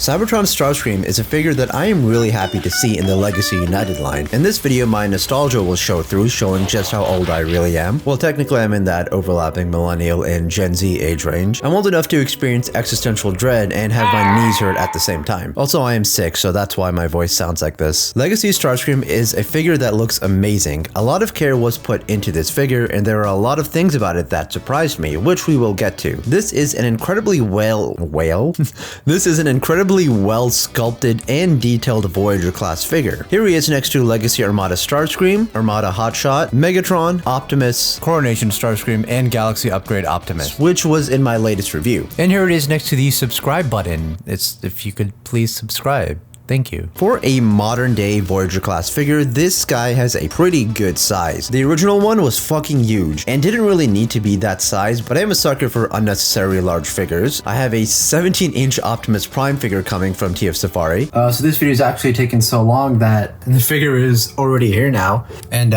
Cybertron Starscream is a figure that I am really happy to see in the Legacy United line. In this video, my nostalgia will show through, showing just how old I really am. Well, technically I'm in that overlapping millennial and Gen Z age range. I'm old enough to experience existential dread and have my knees hurt at the same time. Also, I am sick, so that's why my voice sounds like this. Legacy Starscream is a figure that looks amazing. A lot of care was put into this figure, and there are a lot of things about it that surprised me, which we will get to. This is an incredibly This is an incredibly well sculpted and detailed Voyager class figure. Here he is next to Legacy Armada Starscream, Armada Hotshot, Megatron, Optimus, Coronation Starscream, and Galaxy Upgrade Optimus, which was in my latest review. And here it is next to the subscribe button. It's if you could please subscribe. Thank you. For a modern day Voyager class figure, this guy has a pretty good size. The original one was fucking huge and didn't really need to be that size, but I am a sucker for unnecessarily large figures. I have a 17-inch Optimus Prime figure coming from TF Safari. So this video is actually taking so long that the figure is already here now. And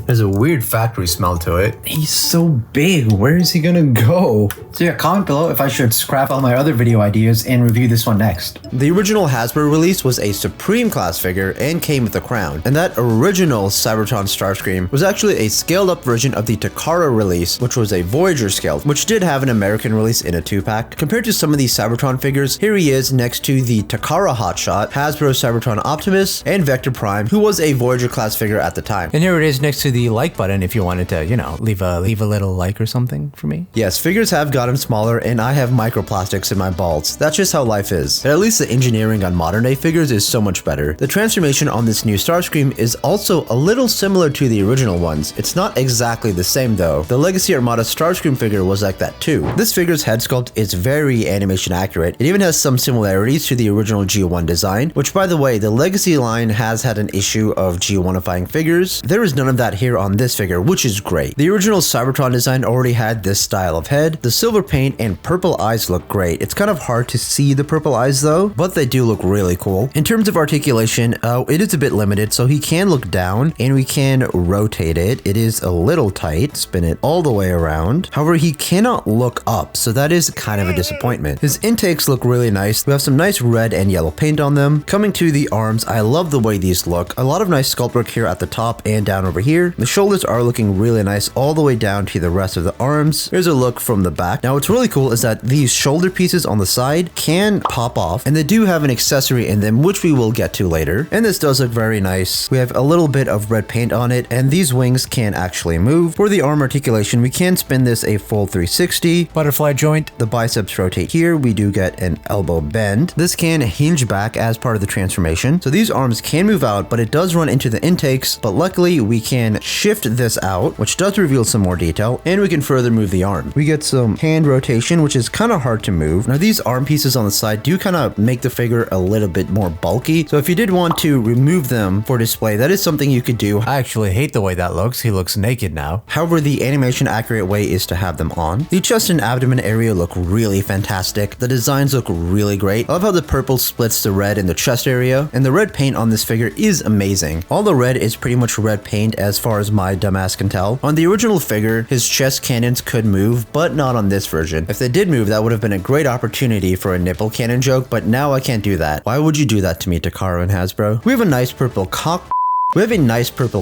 there's a weird factory smell to it. He's so big. Where is he gonna go? So yeah, comment below if I should scrap all my other video ideas and review this one next. The original Hasbro release was a Supreme class figure and came with a crown. And that original Cybertron Starscream was actually a scaled up version of the Takara release, which was a Voyager scale, which did have an American release in a 2-pack. Compared to some of these Cybertron figures, here he is next to the Takara Hotshot, Hasbro Cybertron Optimus, and Vector Prime, who was a Voyager class figure at the time. And here it is next to the like button if you wanted to, you know, leave a little like or something for me. Yes, figures have gotten smaller and I have microplastics in my balls. That's just how life is. But at least the engineering on modern day figures is so much better. The transformation on this new Starscream is also a little similar to the original ones. It's not exactly the same though. The Legacy Armada Starscream figure was like that too. This figure's head sculpt is very animation accurate. It even has some similarities to the original G1 design, which by the way, the Legacy line has had an issue of G1ifying figures. There is none of that here on this figure, which is great. The original Cybertron design already had this style of head. The silver paint and purple eyes look great. It's kind of hard to see the purple eyes though, but they do look really cool. In terms of articulation, it is a bit limited, so he can look down and we can rotate it. It is a little tight, spin it all the way around. However, he cannot look up, so that is kind of a disappointment. His intakes look really nice. We have some nice red and yellow paint on them. Coming to the arms, I love the way these look. A lot of nice sculpt work here at the top and down over here. The shoulders are looking really nice all the way down to the rest of the arms. Here's a look from the back. Now what's really cool is that these shoulder pieces on the side can pop off, and they do have an accessory in them, which we will get to later. And this does look very nice. We have a little bit of red paint on it, and these wings can actually move. For the arm articulation, we can spin this a full 360. Butterfly joint. The biceps rotate here. We do get an elbow bend. This can hinge back as part of the transformation. So these arms can move out, but it does run into the intakes, but luckily we can shift this out, which does reveal some more detail, and we can further move the arm. We get some hand rotation, which is kind of hard to move. Now these arm pieces on the side do kind of make the figure a little bit more bulky, so if you did want to remove them for display, that is something you could do. I actually hate the way that looks. He looks naked now. However, the animation accurate way is to have them on. The chest and abdomen area look really fantastic. The designs look really great. I love how the purple splits the red in the chest area, and the red paint on this figure is amazing. All the red is pretty much red paint as far as my dumbass can tell. On the original figure, his chest cannons could move, but not on this version. If they did move, that would have been a great opportunity for a nipple cannon joke, but now I can't do that. Why would you do that to me, Takara and Hasbro? We have a nice purple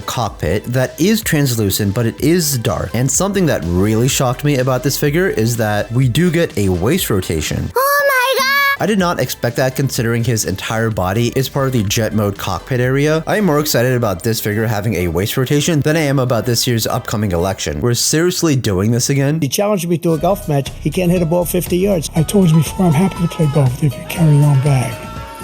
cockpit that is translucent, but it is dark. And something that really shocked me about this figure is that we do get a waist rotation. I did not expect that, considering his entire body is part of the jet mode cockpit area. I am more excited about this figure having a waist rotation than I am about this year's upcoming election. We're seriously doing this again? He challenged me to a golf match. He can't hit a ball 50 yards. I told you before, I'm happy to play golf if you carry your own bag.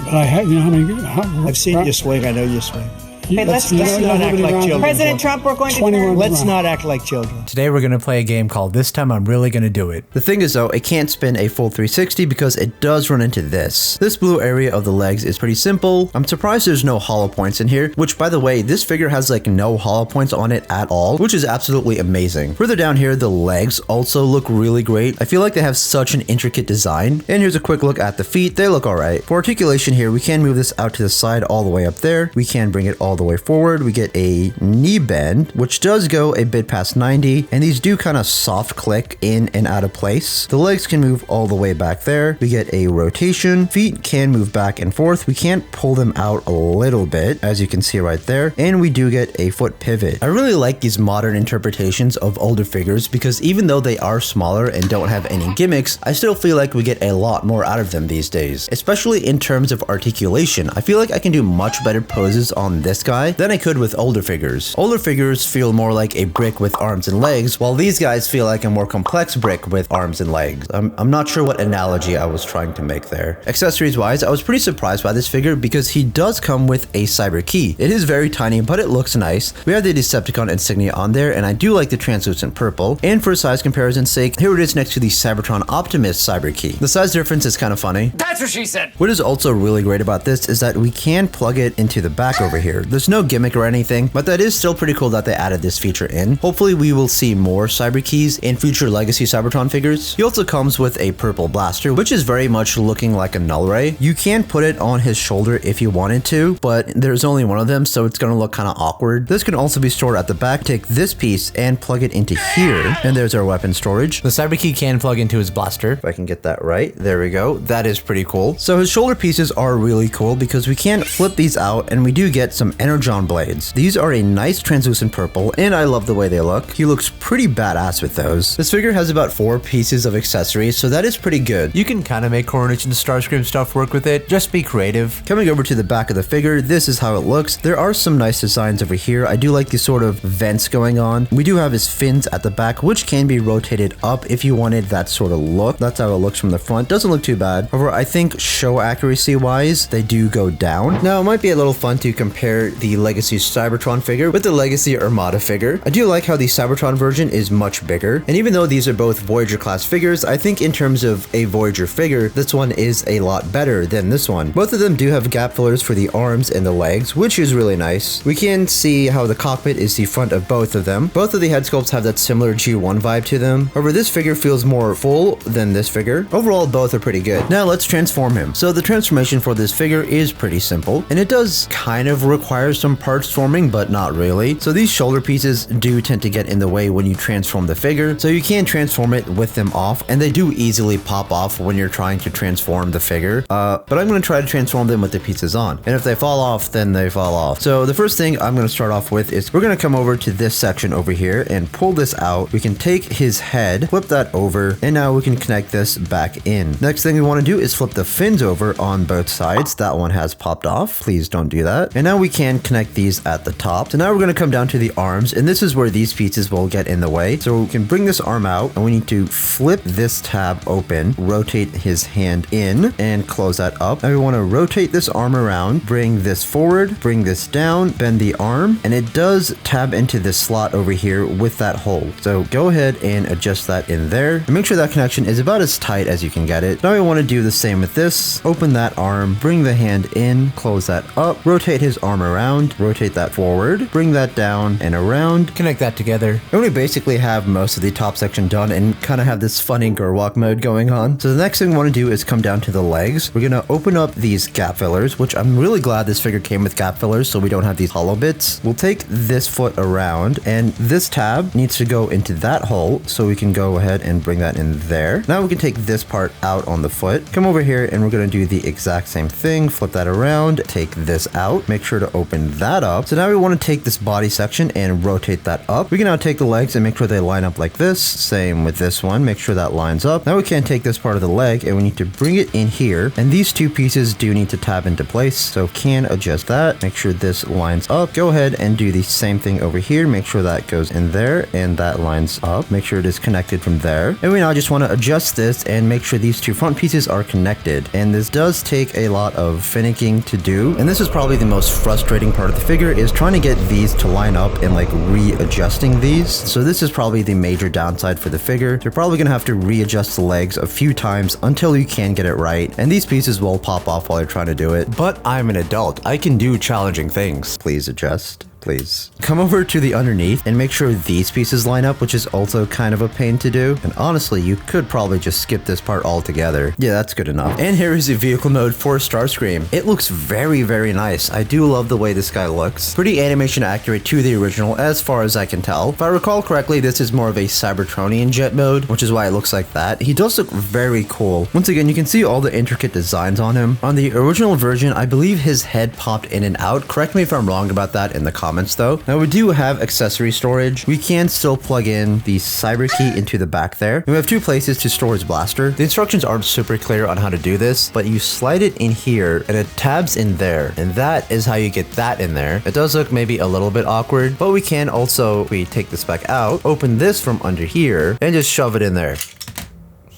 But I have, you know how many... I've seen you swing. I know you swing. Hey, let's not act like children. President Trump, we're going to turn. Let's not act like children. Today we're going to play a game called This Time I'm Really Gonna Do It. The thing is though, it can't spin a full 360 because it does run into this. This blue area of the legs is pretty simple. I'm surprised there's no hollow points in here, which by the way, this figure has like no hollow points on it at all, which is absolutely amazing. Further down here, the legs also look really great. I feel like they have such an intricate design. And here's a quick look at the feet. They look alright. For articulation here, we can move this out to the side all the way up there. We can bring it all the the way forward. We get a knee bend, which does go a bit past 90, and these do kind of soft click in and out of place. The legs can move all the way back there. We get a rotation. Feet can move back and forth. We can't pull them out a little bit, as you can see right there, and we do get a foot pivot. I really like these modern interpretations of older figures because even though they are smaller and don't have any gimmicks, I still feel like we get a lot more out of them these days, especially in terms of articulation. I feel like I can do much better poses on this guy than I could with older figures. Older figures feel more like a brick with arms and legs, while these guys feel like a more complex brick with arms and legs. I'm not sure what analogy I was trying to make there. Accessories wise, I was pretty surprised by this figure because he does come with a cyber key. It is very tiny, but it looks nice. We have the Decepticon insignia on there, and I do like the translucent purple. And for size comparison's sake, here it is next to the Cybertron Optimus cyber key. The size difference is kind of funny. That's what she said. What is also really great about this is that we can plug it into the back over here. There's no gimmick or anything, but that is still pretty cool that they added this feature in. Hopefully we will see more cyber keys in future Legacy Cybertron figures. He also comes with a purple blaster, which is very much looking like a null ray. You can put it on his shoulder if you wanted to, but there's only one of them, so it's gonna look kind of awkward. This can also be stored at the back. Take this piece and plug it into here, and there's our weapon storage. The cyber key can plug into his blaster. If I can get that right, there we go. That is pretty cool. So his shoulder pieces are really cool because we can flip these out, and we do get some energon blades. These are a nice translucent purple, and I love the way they look. He looks pretty badass with those. This figure has about 4 pieces of accessories, so that is pretty good. You can kind of make Coronation Starscream stuff work with it. Just be creative. Coming over to the back of the figure, this is how it looks. There are some nice designs over here. I do like these sort of vents going on. We do have his fins at the back, which can be rotated up if you wanted that sort of look. That's how it looks from the front. Doesn't look too bad. However, I think show accuracy wise, they do go down. Now, it might be a little fun to compare the Legacy Cybertron figure with the Legacy Armada figure. I do like how the Cybertron version is much bigger. And even though these are both Voyager class figures, I think in terms of a Voyager figure, this one is a lot better than this one. Both of them do have gap fillers for the arms and the legs, which is really nice. We can see how the cockpit is the front of both of them. Both of the head sculpts have that similar G1 vibe to them. However, this figure feels more full than this figure. Overall, both are pretty good. Now let's transform him. So the transformation for this figure is pretty simple, and it does kind of require some parts forming, but not really. So these shoulder pieces do tend to get in the way when you transform the figure, so you can transform it with them off, and they do easily pop off when you're trying to transform the figure. But I'm going to try to transform them with the pieces on, and if they fall off, then they fall off. So the first thing I'm going to start off with is we're going to come over to this section over here and pull this out. We can take his head, flip that over, and now we can connect this back in. Next thing we want to do is flip the fins over on both sides. That one has popped off. Please don't do that. And now we can connect these at the top. So now we're going to come down to the arms, and this is where these pieces will get in the way. So we can bring this arm out, and we need to flip this tab open, rotate his hand in, and close that up. Now we want to rotate this arm around, bring this forward, bring this down, bend the arm, and it does tab into this slot over here with that hole. So go ahead and adjust that in there, and make sure that connection is about as tight as you can get it. Now we want to do the same with this. Open that arm, bring the hand in, close that up, rotate his arm around, rotate that forward, bring that down and around. Connect that together. And we basically have most of the top section done and kind of have this funny Gerwalk mode going on. So the next thing we want to do is come down to the legs. We're going to open up these gap fillers, which I'm really glad this figure came with gap fillers so we don't have these hollow bits. We'll take this foot around, and this tab needs to go into that hole, so we can go ahead and bring that in there. Now we can take this part out on the foot, come over here, and we're going to do the exact same thing. Flip that around, take this out, make sure to open that up. So now we want to take this body section and rotate that up. We can now take the legs and make sure they line up like this. Same with this one, make sure that lines up. Now we can take this part of the leg and we need to bring it in here, and these two pieces do need to tab into place, so can adjust that, make sure this lines up. Go ahead and do the same thing over here, make sure that goes in there and that lines up, make sure it is connected from there. And we now just want to adjust this and make sure these two front pieces are connected, and this does take a lot of finicking to do, and this is probably the most frustrating part of the figure, is trying to get these to line up and like readjusting these. So this is probably the major downside for the figure. You're probably gonna have to readjust the legs a few times until you can get it right, and these pieces will pop off while you're trying to do it. But I'm an adult. I can do challenging things. Please adjust. please. Come over to the underneath and make sure these pieces line up, which is also kind of a pain to do. And honestly, you could probably just skip this part altogether. Yeah, that's good enough. And here is the vehicle mode for Starscream. It looks very, very nice. I do love the way this guy looks. Pretty animation accurate to the original as far as I can tell. If I recall correctly, this is more of a Cybertronian jet mode, which is why it looks like that. He does look very cool. Once again, you can see all the intricate designs on him. On the original version, I believe his head popped in and out. Correct me if I'm wrong about that in the comments though. Now we do have accessory storage. We can still plug in the cyber key into the back there. And we have 2 places to store his blaster. The instructions aren't super clear on how to do this, but you slide it in here and it tabs in there. And that is how you get that in there. It does look maybe a little bit awkward, but we can also, we take this back out, open this from under here and just shove it in there.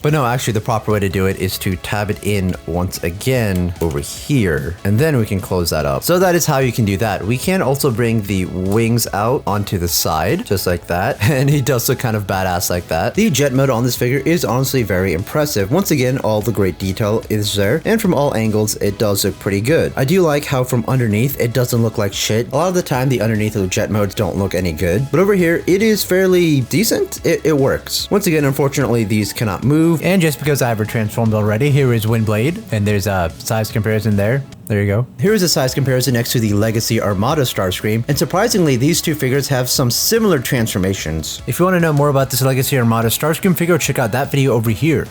But no, actually the proper way to do it is to tab it in once again over here, and then we can close that up. So that is how you can do that. We can also bring the wings out onto the side, just like that, and he does look kind of badass like that. The jet mode on this figure is honestly very impressive. Once again, all the great detail is there, and from all angles, it does look pretty good. I do like how from underneath, it doesn't look like shit. A lot of the time, the underneath of the jet modes don't look any good, but over here, it is fairly decent. It works. Once again, unfortunately, these cannot move. And just because I have her transformed already, here is Windblade, and there's a size comparison there. There you go. Here is a size comparison next to the Legacy Armada Starscream, and surprisingly, these 2 figures have some similar transformations. If you want to know more about this Legacy Armada Starscream figure, check out that video over here.